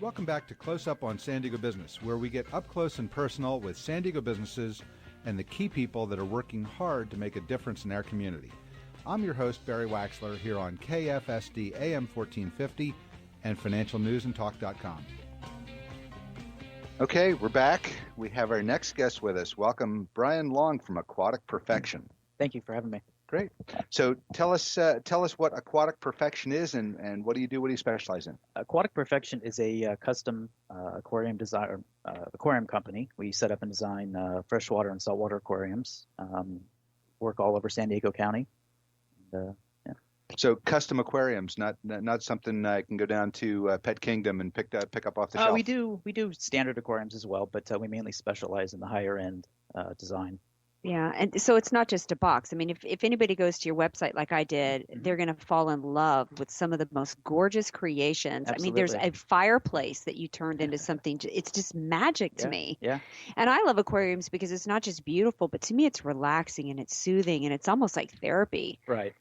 Welcome back to Close Up on San Diego Business, where we get up close and personal with San Diego businesses and the key people that are working hard to make a difference in our community. I'm your host, Barry Waxler, here on KFSD AM 1450 and financialnewsandtalk.com. Okay, we're back. We have our next guest with us. Welcome, Brian Long from Aquatic Perfection. Thank you for having me. Great. So tell us what Aquatic Perfection is and what do you do? What do you specialize in? Aquatic Perfection is a custom aquarium company. We set up and design freshwater and saltwater aquariums. Work all over San Diego County. Yeah. So custom aquariums, not something I can go down to Pet Kingdom and pick up off the shelf. We do standard aquariums as well, but we mainly specialize in the higher end design. Yeah, and so it's not just a box. I mean, if anybody goes to your website like I did, they're going to fall in love with some of the most gorgeous creations. Absolutely. I mean, there's a fireplace that you turned into something. It's just magic to me. Yeah. And I love aquariums because it's not just beautiful, but to me it's relaxing and it's soothing and it's almost like therapy. Right.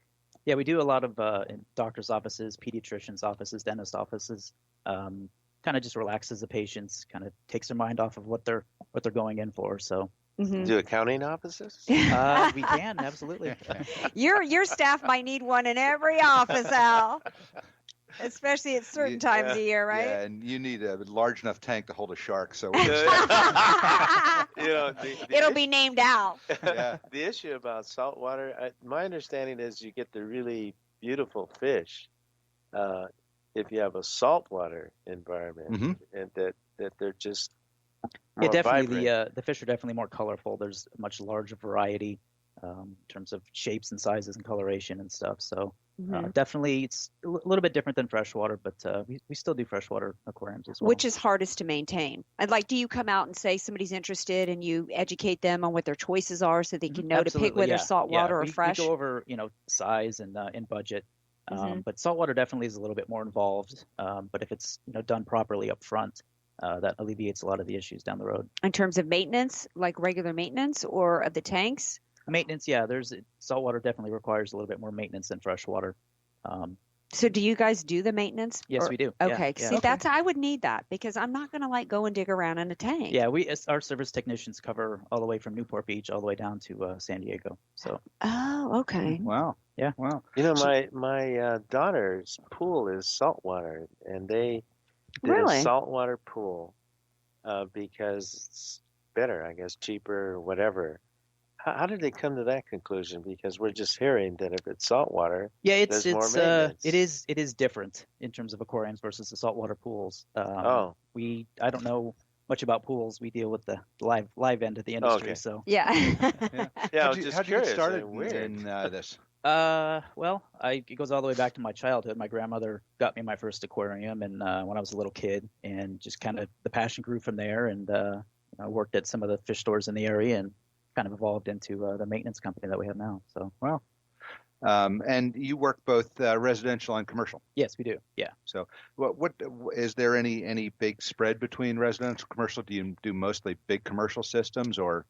Yeah, we do a lot of in doctors' offices, pediatricians' offices, dentist offices. Kind of just relaxes the patients, kind of takes their mind off of what they're going in for. So. Mm-hmm. Do accounting offices? We can, absolutely. Your staff might need one in every office, Al. Especially at certain times of year, right? Yeah, and you need a large enough tank to hold a shark. So it'll be named Al. Yeah. The issue about saltwater, my understanding is you get the really beautiful fish if you have a saltwater environment, and that they're just yeah, definitely the fish are definitely more colorful. There's a much larger variety in terms of shapes and sizes and coloration and stuff. So definitely it's a little bit different than freshwater, but we still do freshwater aquariums as well. Which is hardest to maintain? And do you come out and say somebody's interested and you educate them on what their choices are so they can know Absolutely, to pick whether saltwater or fresh? We go over size and budget. But saltwater definitely is a little bit more involved. But if it's done properly up front, that alleviates a lot of the issues down the road. In terms of maintenance, like regular maintenance or of the tanks? Maintenance, yeah. Saltwater definitely requires a little bit more maintenance than freshwater. So do you guys do the maintenance? Yes, we do. Okay. Yeah. See, I would need that because I'm not going to go and dig around in a tank. Yeah, our service technicians cover all the way from Newport Beach all the way down to San Diego. So. Oh, okay. Wow. Yeah. Wow. My daughter's pool is saltwater, and they did a saltwater pool because it's better, I guess, cheaper, or whatever. How did they come to that conclusion? Because we're just hearing that if it's saltwater, there's more maintenance. It is different in terms of aquariums versus the saltwater pools. I don't know much about pools. We deal with the live end of the industry. Okay. So yeah. How'd you get started in this? Well, it goes all the way back to my childhood. My grandmother got me my first aquarium, and when I was a little kid, and just kind of the passion grew from there. And I worked at some of the fish stores in the area, and kind of evolved into the maintenance company that we have now. So wow. And you work both residential and commercial. Yes, we do. Yeah. So what is there any big spread between residential and commercial? Do you do mostly big commercial systems or?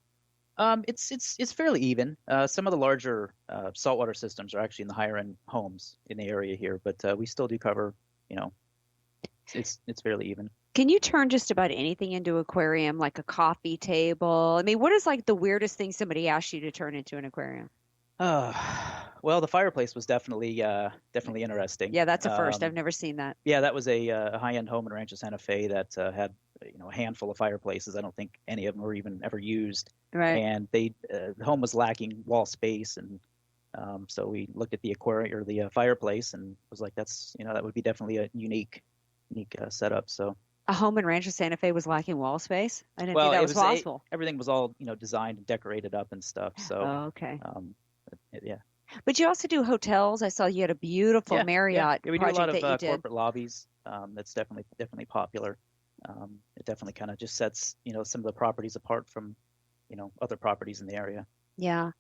It's fairly even. Some of the larger saltwater systems are actually in the higher end homes in the area here, but we still do cover. It's fairly even. Can you turn just about anything into an aquarium, like a coffee table? I mean, what is the weirdest thing somebody asked you to turn into an aquarium? Well, the fireplace was definitely interesting. Yeah, that's a first. I've never seen that. Yeah, that was a high-end home in Rancho Santa Fe that had a handful of fireplaces. I don't think any of them were even ever used. Right. And the home was lacking wall space, and so we looked at the aquarium or the fireplace and was like, that's that would be definitely a unique setup. So. A home in Rancho Santa Fe was lacking wall space? I didn't think that was possible. Everything was all, designed and decorated up and stuff. So, okay. Yeah. But you also do hotels. I saw you had a beautiful Marriott we do a lot of corporate lobbies. That's definitely popular. It definitely kind of just sets, some of the properties apart from, other properties in the area. Yeah.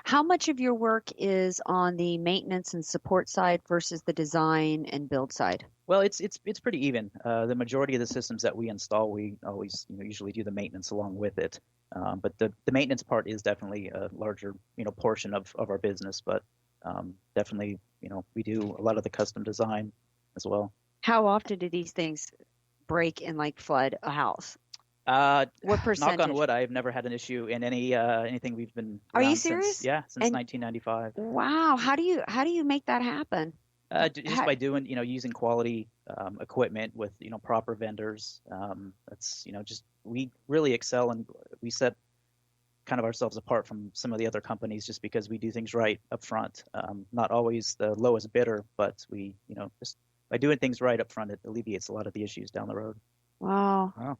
How much of your work is on the maintenance and support side versus the design and build side? Well, it's pretty even. The majority of the systems that we install, we always usually do the maintenance along with it. But the maintenance part is definitely a larger portion of our business. But definitely we do a lot of the custom design as well. How often do these things break and like flood a house? What percentage? Knock on wood, I've never had an issue in anything we've been Are you around serious? since 1995. Wow, how do you make that happen? Just by doing, using quality equipment with, proper vendors. That's, just we really excel, and we set kind of ourselves apart from some of the other companies just because we do things right up front. Not always the lowest bidder, but we, just by doing things right up front, it alleviates a lot of the issues down the road. Wow. Wow.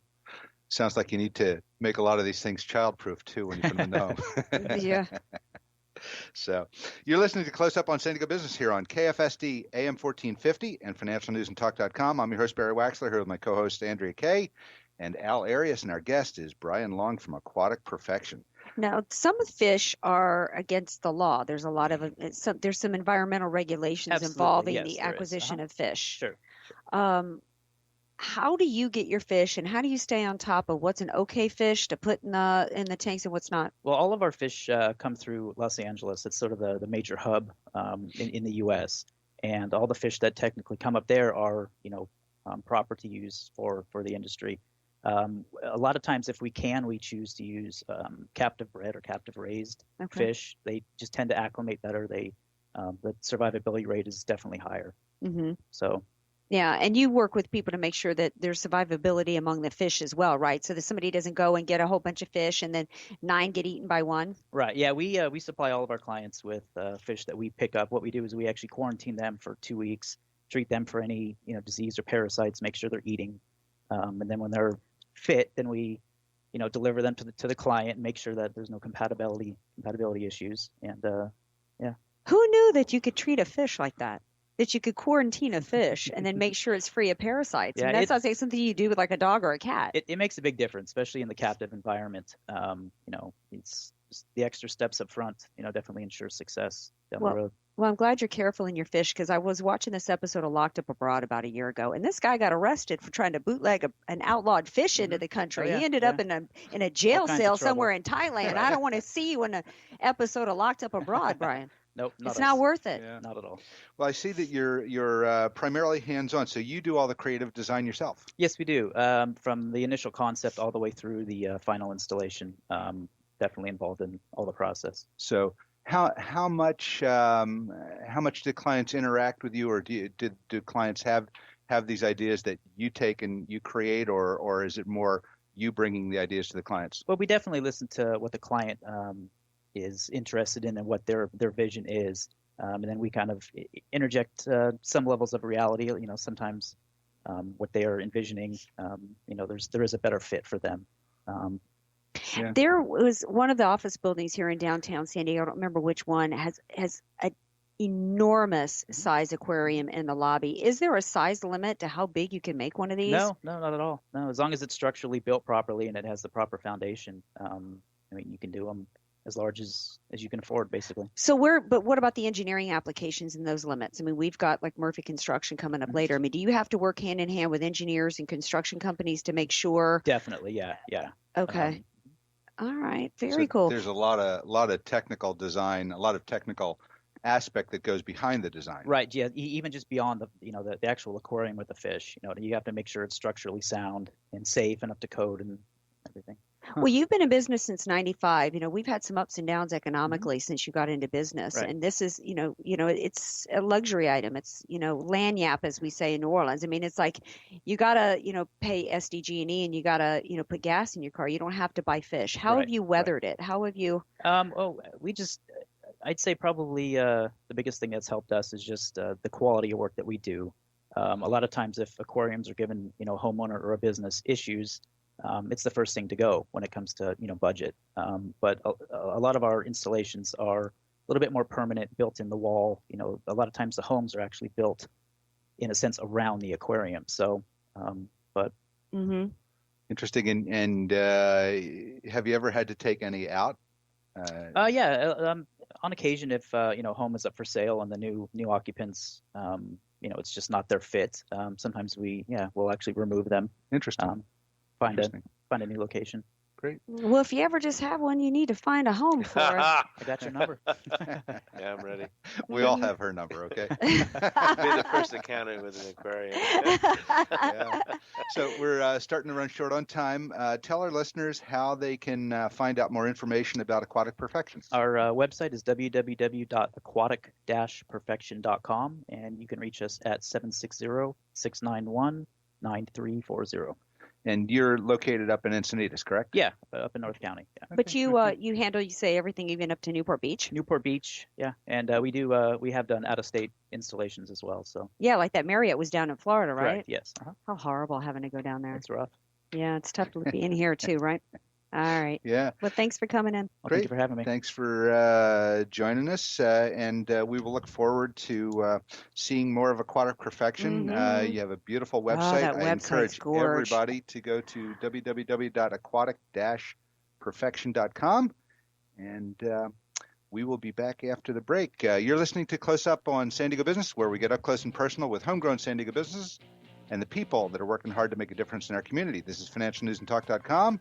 Sounds like you need to make a lot of these things child-proof too when you put them in the home. Yeah. So you're listening to Close Up on San Diego Business here on KFSD AM 1450 and financialnewsandtalk.com. I'm your host, Barry Waxler, here with my co-host, Andrea Kay, and Al Arias, and our guest is Brian Long from Aquatic Perfection. Now, some fish are against the law. There's a lot of there's some environmental regulations involving the acquisition of fish. Sure. How do you get your fish, and how do you stay on top of what's an okay fish to put in the tanks and what's not? Well, all of our fish come through Los Angeles. It's sort of the major hub in the U.S., and all the fish that technically come up there are proper to use for the industry. A lot of times, if we choose to use captive bred or captive raised fish. They just tend to acclimate better. The survivability rate is definitely higher. Mm-hmm. So. Yeah, and you work with people to make sure that there's survivability among the fish as well, right? So that somebody doesn't go and get a whole bunch of fish and then 9 get eaten by one. Right. Yeah, we supply all of our clients with fish that we pick up. What we do is we actually quarantine them for 2 weeks, treat them for any disease or parasites, make sure they're eating, and then when they're fit, then we deliver them to the client and make sure that there's no compatibility issues. And yeah. Who knew that you could treat a fish like that? That you could quarantine a fish and then make sure it's free of parasites. Yeah, and that sounds like something you do with like a dog or a cat. It makes a big difference, especially in the captive environment. It's just the extra steps up front, definitely ensures success down the road. Well, I'm glad you're careful in your fish, because I was watching this episode of Locked Up Abroad about a year ago, and this guy got arrested for trying to bootleg an outlawed fish into the country. He ended up in a jail cell somewhere in Thailand. I don't want to see you in an episode of Locked Up Abroad, Brian. Nope, it's not worth it. Yeah. Not at all. Well, I see that you're primarily hands-on, so you do all the creative design yourself. Yes, we do. From the initial concept all the way through the final installation. Definitely involved in all the process. So how much do clients interact with you, or do clients have these ideas that you take and you create, or is it more you bringing the ideas to the clients? Well, we definitely listen to what the client is interested in and what their vision is, and then we kind of interject some levels of reality. Sometimes what they are envisioning, there is a better fit for them. Yeah. There was one of the office buildings here in downtown San Diego, I don't remember which one, has an enormous size aquarium in the lobby. Is there a size limit to how big you can make one of these? No, not at all. No, as long as it's structurally built properly and it has the proper foundation, you can do them as large as you can afford, basically. But what about the engineering applications and those limits? I mean, we've got like Murphy Construction coming up later. I mean, do you have to work hand in hand with engineers and construction companies to make sure? Definitely, yeah. Okay. All right. Very cool. There's a lot of technical design, a lot of technical aspect that goes behind the design. Right. Yeah. Even just beyond the actual aquarium with the fish, you have to make sure it's structurally sound and safe and up to code and everything. Well, you've been in business since 95. We've had some ups and downs economically since you got into business. Right. And this is, it's a luxury item. It's, lagniappe, as we say in New Orleans. I mean, it's like you got to, pay SDG&E and you got to, put gas in your car. You don't have to buy fish. How have you weathered it? How have you? I'd say probably the biggest thing that's helped us is just the quality of work that we do. A lot of times if aquariums are given, a homeowner or a business issues, it's the first thing to go when it comes to budget. But a lot of our installations are a little bit more permanent, built in the wall. A lot of times the homes are actually built in a sense around the aquarium. So, but mm-hmm. Interesting. And have you ever had to take any out? On occasion, if home is up for sale and the new occupants, it's just not their fit. Sometimes we'll actually remove them. Interesting. Find a new location. Great. Well, if you ever just have one, you need to find a home for it. I got your number. Yeah, I'm ready. We all have her number, okay? Be the first encounter with an aquarium. Yeah. So we're starting to run short on time. Tell our listeners how they can find out more information about Aquatic Perfection. Our website is www.aquatic-perfection.com, and you can reach us at 760-691-9340. And you're located up in Encinitas, correct? Yeah, up in North County. Yeah. But you handle, you say, everything even up to Newport Beach? Newport Beach, yeah. And we have done out-of-state installations as well. So yeah, like that Marriott was down in Florida, right? Correct, yes. Uh-huh. How horrible having to go down there. It's rough. Yeah, it's tough to be in here too, right? All right. Yeah. Well, thanks for coming in. Well, thank you for having me. Thanks for joining us, and we will look forward to seeing more of Aquatic Perfection. Mm-hmm. You have a beautiful website. That I encourage gorge. everybody to go to www.aquatic-perfection.com, and we will be back after the break. You're listening to Close Up on San Diego Business, where we get up close and personal with homegrown San Diego businesses and the people that are working hard to make a difference in our community. This is financialnewsandtalk.com.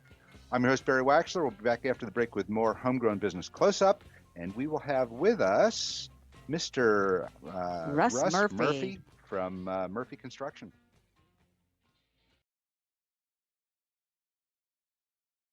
I'm your host, Barry Waxler. We'll be back after the break with more homegrown business close-up, and we will have with us Mr. Russ Murphy from Murphy Construction.